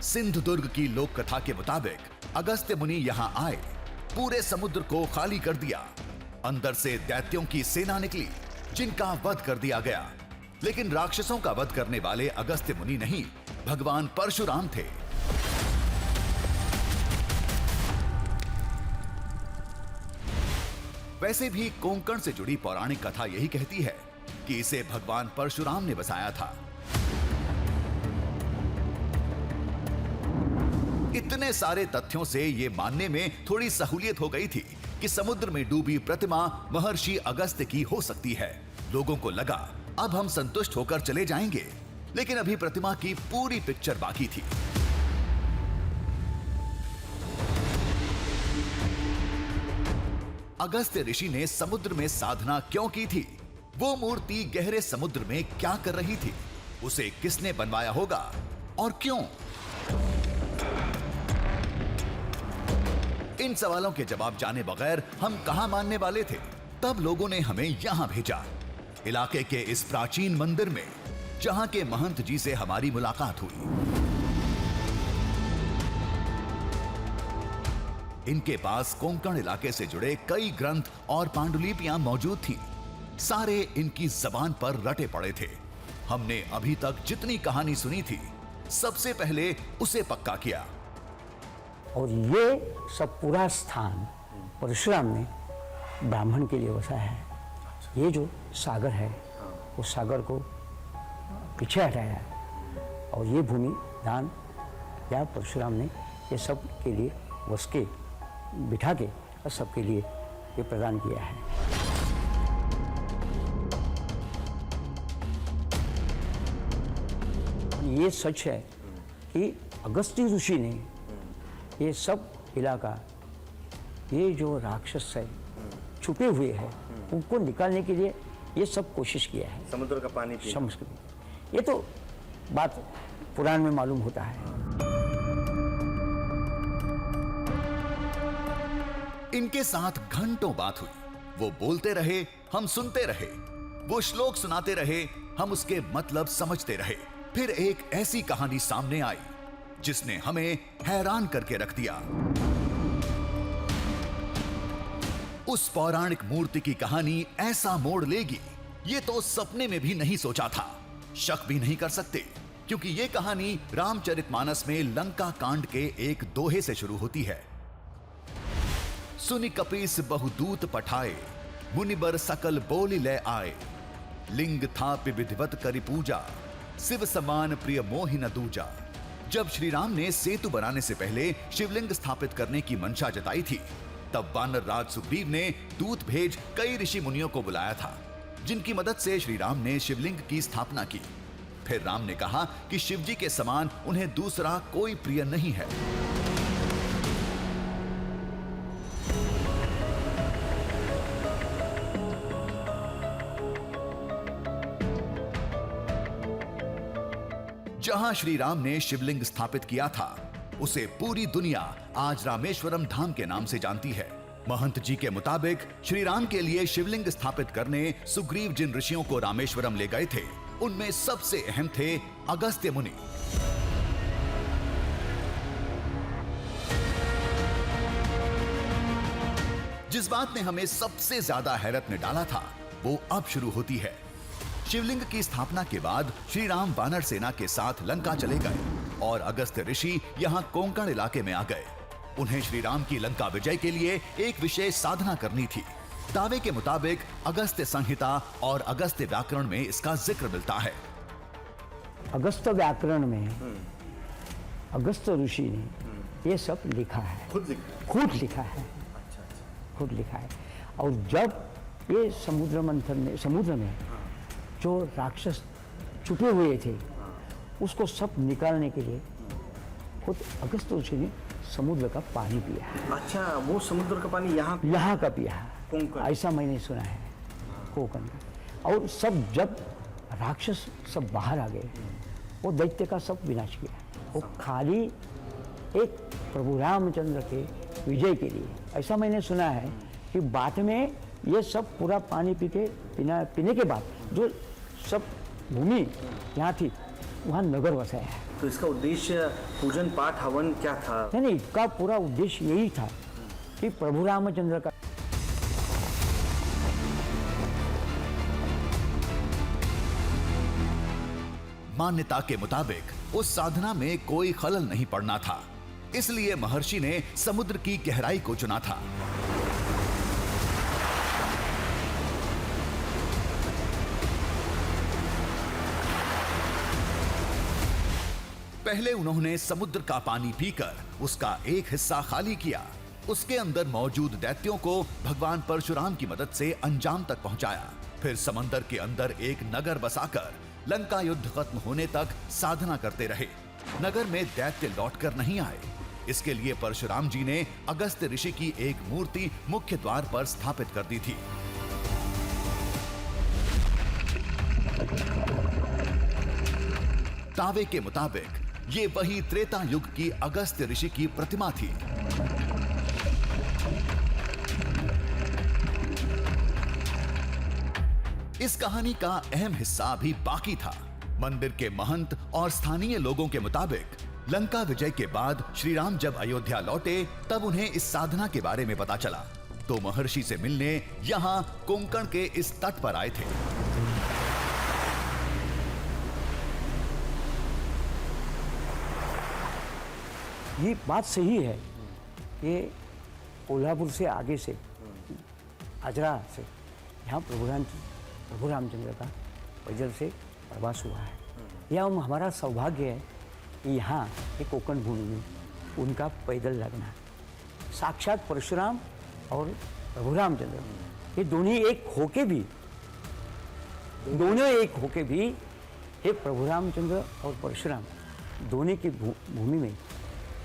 सिंधुदुर्ग की लोक कथा के मुताबिक अगस्त्य मुनि यहाँ आए, पूरे समुद्र को खाली कर दिया। अंदर से दैत्यों की सेना निकली, जिनका वध कर दिया गया। लेकिन राक्षसों का वध करने वाले अगस्त्य मुनि नहीं, भगवान परशुराम थे। वैसे भी कोंकण से जुड़ी पौराणिक कथा यही कहती है कि इसे भगवान परशुराम ने बसाया था। इतने सारे तथ्यों से यह मानने में थोड़ी सहूलियत हो गई थी कि समुद्र में डूबी प्रतिमा महर्षि अगस्त्य की हो सकती है। लोगों को लगा अब हम संतुष्ट होकर चले जाएंगे, लेकिन अभी प्रतिमा की पूरी पिक्चर बाकी थी। अगस्त्य ऋषि ने समुद्र में साधना क्यों की थी? वो मूर्ति गहरे समुद्र में क्या कर रही थी? उसे किसने बनवाया होगा और क्यों? इन सवालों के जवाब जाने बगैर हम कहां मानने वाले थे। तब लोगों ने हमें यहां भेजा, इलाके के इस प्राचीन मंदिर में, जहां के महंत जी से हमारी मुलाकात हुई। इनके पास कोंकण इलाके से जुड़े कई ग्रंथ और पांडुलिपियां मौजूद थीं। सारे इनकी जबान पर रटे पड़े थे। हमने अभी तक जितनी कहानी सुनी थी, सबसे पहले उसे पक्का किया। और ये सब पूरा स्थान परशुराम ने ब्राह्मण के लिए बसाया है। ये जो सागर है, वो सागर को पीछे हटाया है और ये भूमि दान या परशुराम ने ये सब के लिए वस के बिठा के और सबके लिए ये प्रदान किया है। ये सच है कि अगस्त्य ऋषि ने ये सब इलाका, ये जो राक्षस है छुपे हुए हैं, उनको निकालने के लिए ये सब कोशिश किया है। समुद्र का पानी ये तो बात पुराण में मालूम होता है। इनके साथ घंटों बात हुई। वो बोलते रहे, हम सुनते रहे। वो श्लोक सुनाते रहे, हम उसके मतलब समझते रहे। फिर एक ऐसी कहानी सामने आई जिसने हमें हैरान करके रख दिया। उस पौराणिक मूर्ति की कहानी ऐसा मोड़ लेगी, ये तो सपने में भी नहीं सोचा था। शक भी नहीं कर सकते, क्योंकि ये कहानी रामचरितमानस में लंका कांड के एक दोहे से शुरू होती है। सुनि कपीस बहुदूत पठाए, मुनिबर सकल बोली ले आए। लिंग थापि विधिवत करी पूजा, शिव समान प्रिय मोहि न दूजा। जब श्री राम ने सेतु बनाने से पहले शिवलिंग स्थापित करने की मंशा जताई थी, तब वानर राज सुग्रीव ने दूत भेज कई ऋषि मुनियों को बुलाया था, जिनकी मदद से श्री राम ने शिवलिंग की स्थापना की। फिर राम ने कहा कि शिवजी के समान उन्हें दूसरा कोई प्रिय नहीं है। जहां श्री राम ने शिवलिंग स्थापित किया था, उसे पूरी दुनिया आज रामेश्वरम धाम के नाम से जानती है। महंत जी के मुताबिक श्री राम के लिए शिवलिंग स्थापित करने सुग्रीव जिन ऋषियों को रामेश्वरम ले गए थे, उनमें सबसे अहम थे अगस्त्य मुनि। जिस बात ने हमें सबसे ज्यादा हैरत में डाला था, वो अब शुरू होती है। शिवलिंग की स्थापना के बाद श्री राम वानर सेना के साथ लंका चले गए और अगस्त्य ऋषि यहाँ कोंकण इलाके में आ गए। उन्हें श्री राम की लंका विजय के लिए एक विशेष साधना करनी थी। दावे के मुताबिक अगस्त्य संहिता और अगस्त्य व्याकरण में इसका जिक्र मिलता है। अगस्त्य व्याकरण में अगस्त्य ऋषि ने ये सब लिखा है, खुद लिखा है। खुद लिखा है। और जब ये समुद्र में जो राक्षस छुपे हुए थे, उसको सब निकालने के लिए खुद अगस्त्य ऋषि ने समुद्र का पानी पिया है। अच्छा, वो समुद्र का पानी यहाँ का पिया है, ऐसा मैंने सुना है कोंकण का। और सब जब राक्षस सब बाहर आ गए, वो दैत्य का सब विनाश किया। वो खाली एक प्रभु रामचंद्र के विजय के लिए, ऐसा मैंने सुना है कि बाद में ये सब पूरा पानी पीने के बाद जो सब भूमि यहाँ थी, वहाँ नगर बसाया है। तो इसका उद्देश्य पूजन पाठ हवन क्या था? नहीं, इसका पूरा उद्देश्य यही था कि प्रभु रामचंद्र का मान्यता के मुताबिक उस साधना में कोई खलल नहीं पड़ना था, इसलिए महर्षि ने समुद्र की गहराई को चुना था। पहले उन्होंने समुद्र का पानी पीकर उसका एक हिस्सा खाली किया। उसके अंदर मौजूद दैत्यों को भगवान परशुराम की मदद से अंजाम तक पहुंचाया। फिर समंदर के अंदर एक नगर बसाकर लंका युद्ध खत्म होने तक साधना करते रहे। नगर में दैत्य लौटकर नहीं आए। इसके लिए परशुराम जी ने अगस्त्य ऋषि की एक मूर्ति मुख्य द्वार पर स्थापित कर दी थी। दावे के मुताबिक ये वही त्रेता युग की अगस्त्य ऋषि की प्रतिमा थी। इस कहानी का अहम हिस्सा भी बाकी था। मंदिर के महंत और स्थानीय लोगों के मुताबिक लंका विजय के बाद श्री राम जब अयोध्या लौटे तब उन्हें इस साधना के बारे में पता चला, तो महर्षि से मिलने यहाँ कोंकण के इस तट पर आए थे। ये बात सही है कि कोल्हापुर से आगे से आजरा से यहाँ प्रभु रामचंद्र का पैदल से प्रवास हुआ है। यह हमारा सौभाग्य है कि यहाँ के कोंकण भूमि में उनका पैदल लगना। साक्षात परशुराम और प्रभु रामचंद्र ये दोनों एक होके भी हे प्रभु रामचंद्र और परशुराम दोनों की भूमि में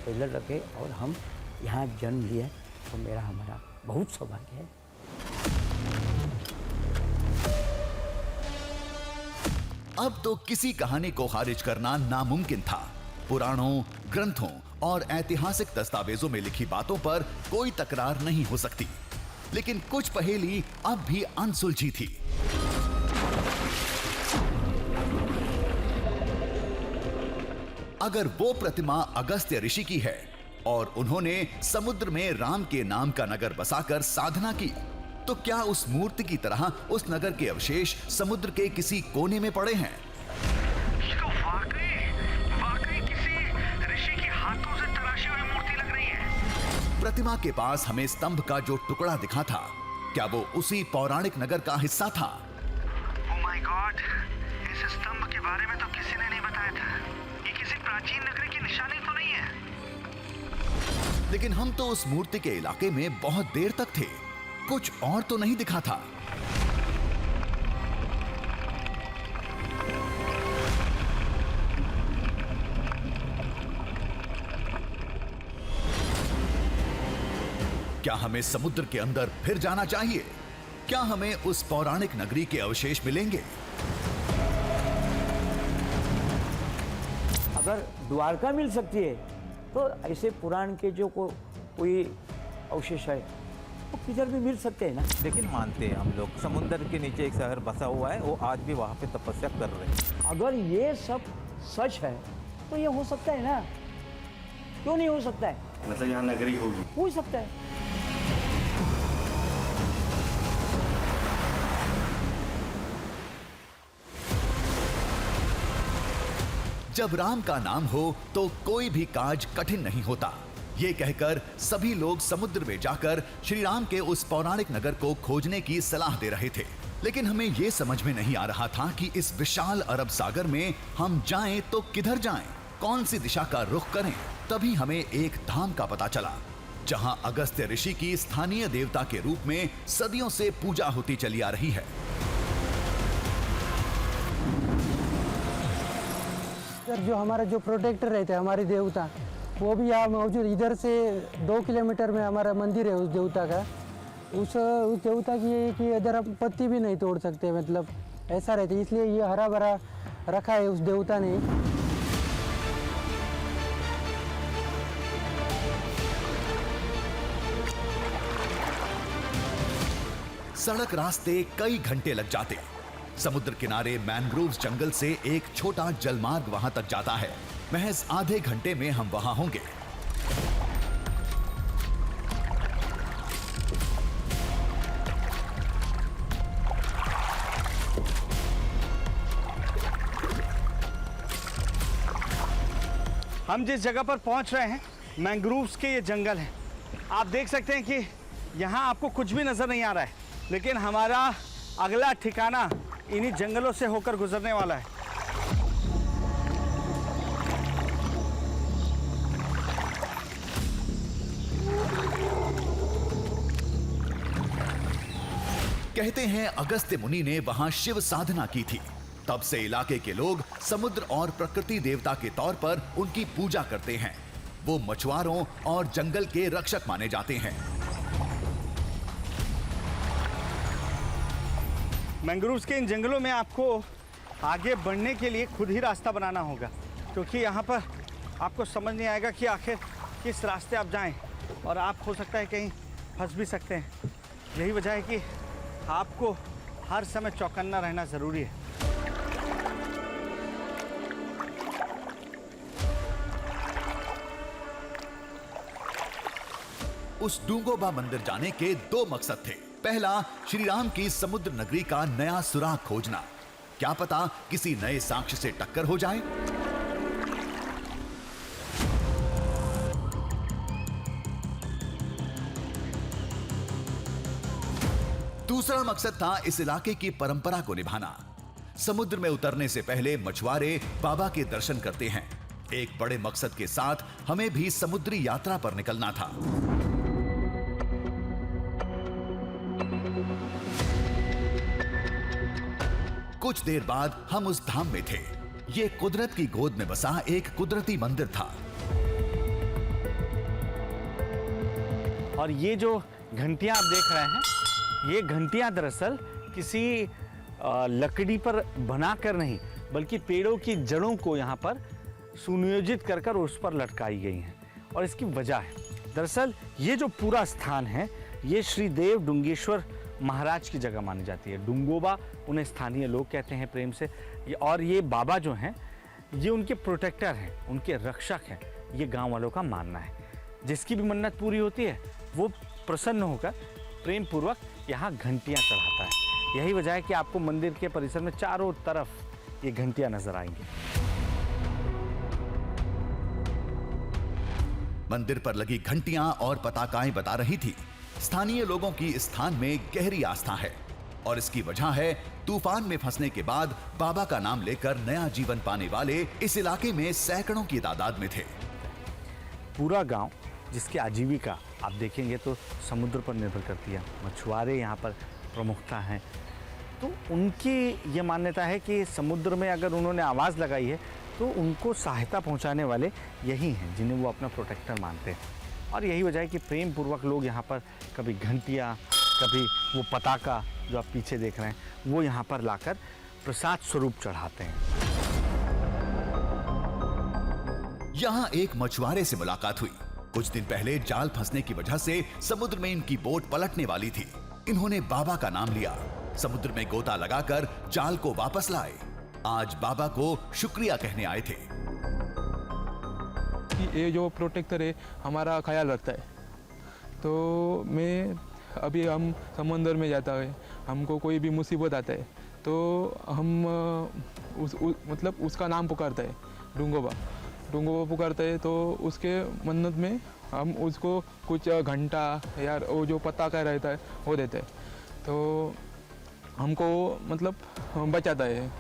पैदल रखे और हम यहाँ जन्म लिया, तो हमारा बहुत सौभाग्य है। अब तो किसी कहानी को खारिज करना नामुमकिन था। पुराणों, ग्रंथों और ऐतिहासिक दस्तावेजों में लिखी बातों पर कोई तकरार नहीं हो सकती, लेकिन कुछ पहेली अब भी अनसुलझी थी। अगर वो प्रतिमा अगस्त्य ऋषि की है और उन्होंने समुद्र में राम के नाम का नगर बसाकर साधना की, तो क्या उस मूर्ति की तरह उस नगर के अवशेष समुद्र के किसी कोने में पड़े हैं? ये तो वाकई किसी ऋषि के हाथों से तराशी हुई मूर्ति लग रही है। प्रतिमा के पास हमें स्तंभ का जो टुकड़ा दिखा था, क्या वो उसी पौराणिक नगर का हिस्सा था? ओह माय गॉड, इस स्तंभ के बारे में तो किसी ने नहीं बताया था। ये किसी प्राचीन नगरी की निशानी तो नहीं है। लेकिन हम तो उस मूर्ति के इलाके में बहुत देर तक थे, कुछ और तो नहीं दिखा था। क्या हमें समुद्र के अंदर फिर जाना चाहिए? क्या हमें उस पौराणिक नगरी के अवशेष मिलेंगे? अगर द्वारका मिल सकती है तो ऐसे पुराण के जो कोई अवशेष है वो किधर भी मिल सकते हैं ना। लेकिन मानते हैं हम लोग, समुद्र के नीचे एक शहर बसा हुआ है, वो आज भी वहाँ पे तपस्या कर रहे हैं। अगर ये सब सच है तो ये हो सकता है ना, क्यों नहीं हो सकता है? मतलब यहाँ नगरी होगी, हो सकता है। जब राम का नाम हो तो कोई भी काज कठिन नहीं होता, ये कहकर सभी लोग समुद्र में जाकर श्री राम के उस पौराणिक नगर को खोजने की सलाह दे रहे थे। लेकिन हमें यह समझ में नहीं आ रहा था कि इस विशाल अरब सागर में हम जाएं तो किधर जाएं, कौन सी दिशा का रुख करें। तभी हमें एक धाम का पता चला, जहां अगस्त्य ऋषि की स्थानीय देवता के रूप में सदियों से पूजा होती चली आ रही है। जो हमारा जो प्रोटेक्टर रहते हैं, हमारे देवता, वो भी यहाँ मौजूद। इधर से 2 किलोमीटर में हमारा मंदिर है उस देवता का। उस देवता की ये कि इधर हम पत्ती भी नहीं तोड़ सकते, मतलब ऐसा रहता है, इसलिए ये हरा भरा रखा है उस देवता ने। सड़क रास्ते कई घंटे लग जाते। समुद्र किनारे मैनग्रोव्स जंगल से एक छोटा जलमार्ग वहां तक जाता है, महज आधे घंटे में हम वहां होंगे। हम जिस जगह पर पहुंच रहे हैं मैंग्रोव्स के ये जंगल हैं। आप देख सकते हैं कि यहाँ आपको कुछ भी नज़र नहीं आ रहा है, लेकिन हमारा अगला ठिकाना इन्हीं जंगलों से होकर गुजरने वाला है। कहते हैं अगस्त्य मुनि ने वहां शिव साधना की थी। तब से इलाके के लोग समुद्र और प्रकृति देवता के तौर पर उनकी पूजा करते हैं। वो मछुआरों और जंगल के रक्षक माने जाते हैं। मैंग्रोव्स के इन जंगलों में आपको आगे बढ़ने के लिए खुद ही रास्ता बनाना होगा, क्योंकि यहाँ पर आपको समझ नहीं आएगा कि आखिर किस रास्ते आप जाएं, और आप हो सकता है कहीं फंस भी सकते हैं। यही वजह है कि आपको हर समय चौकन्ना रहना ज़रूरी है। उस डूंगोबा मंदिर जाने के दो मकसद थे। पहला, श्री राम की समुद्र नगरी का नया सुराग खोजना। क्या पता किसी नए साक्ष्य से टक्कर हो जाए। दूसरा मकसद था इस इलाके की परंपरा को निभाना। समुद्र में उतरने से पहले मछुआरे बाबा के दर्शन करते हैं। एक बड़े मकसद के साथ हमें भी समुद्री यात्रा पर निकलना था। कुछ देर बाद हम उस धाम में थे। ये कुदरत की गोद में बसा एक कुदरती मंदिर था। और ये जो घंटियां आप देख रहे हैं, ये घंटियां दरअसल किसी लकड़ी पर बनाकर नहीं, बल्कि पेड़ों की जड़ों को यहाँ पर सुनियोजित कर कर उस पर लटकाई गई हैं। और इसकी वजह है, दरअसल ये जो पूरा स्थान है, ये श्री देव डुंगेश्वर महाराज की जगह मानी जाती है। डुंगोबा उन्हें स्थानीय लोग कहते हैं प्रेम से। और ये बाबा जो हैं, ये उनके प्रोटेक्टर हैं, उनके रक्षक हैं, ये गांव वालों का मानना है। जिसकी भी मन्नत पूरी होती है वो प्रसन्न होकर प्रेम पूर्वक यहाँ घंटियाँ चढ़ाता है। यही वजह है कि आपको मंदिर के परिसर में चारों तरफ ये घंटियाँ नजर आएंगी। मंदिर पर लगी घंटियां और पताकाएं बता रही थी स्थानीय लोगों की इस स्थान में गहरी आस्था है। और इसकी वजह है तूफान में फंसने के बाद बाबा का नाम लेकर नया जीवन पाने वाले इस इलाके में सैकड़ों की तादाद में थे। पूरा गांव जिसकी आजीविका आप देखेंगे तो समुद्र पर निर्भर करती है। मछुआरे यहाँ पर प्रमुखता हैं। तो उनकी ये मान्यता है कि समुद्र में अगर उन्होंने आवाज़ लगाई है तो उनको सहायता पहुँचाने वाले यही हैं, जिन्हें वो अपना प्रोटेक्टर मानते हैं। और यही वजह है कि प्रेम पूर्वक लोग यहाँ पर कभी घंटियाँ, कभी वो पताका जो आप पीछे देख रहे हैं, वो यहाँ पर लाकर प्रसाद स्वरूप चढ़ाते हैं। यहाँ एक मछुआरे से मुलाकात हुई। कुछ दिन पहले जाल फंसने की वजह से समुद्र में इनकी बोट पलटने वाली थी। इन्होंने बाबा का नाम लिया, समुद्र में गोता लगाकर जाल को वापस लाए। आज बाबा को शुक्रिया कहने आए थे। ये जो प्रोटेक्टर है हमारा ख्याल रखता है। तो मैं अभी हम समंदर में जाता है, हमको कोई भी मुसीबत आता है तो हम मतलब उसका नाम पुकारता है, डुंगोबा पुकारता है। तो उसके मन्नत में हम उसको कुछ घंटा या वो जो पताका रहता है वो देते हैं। तो हमको मतलब बचाता है।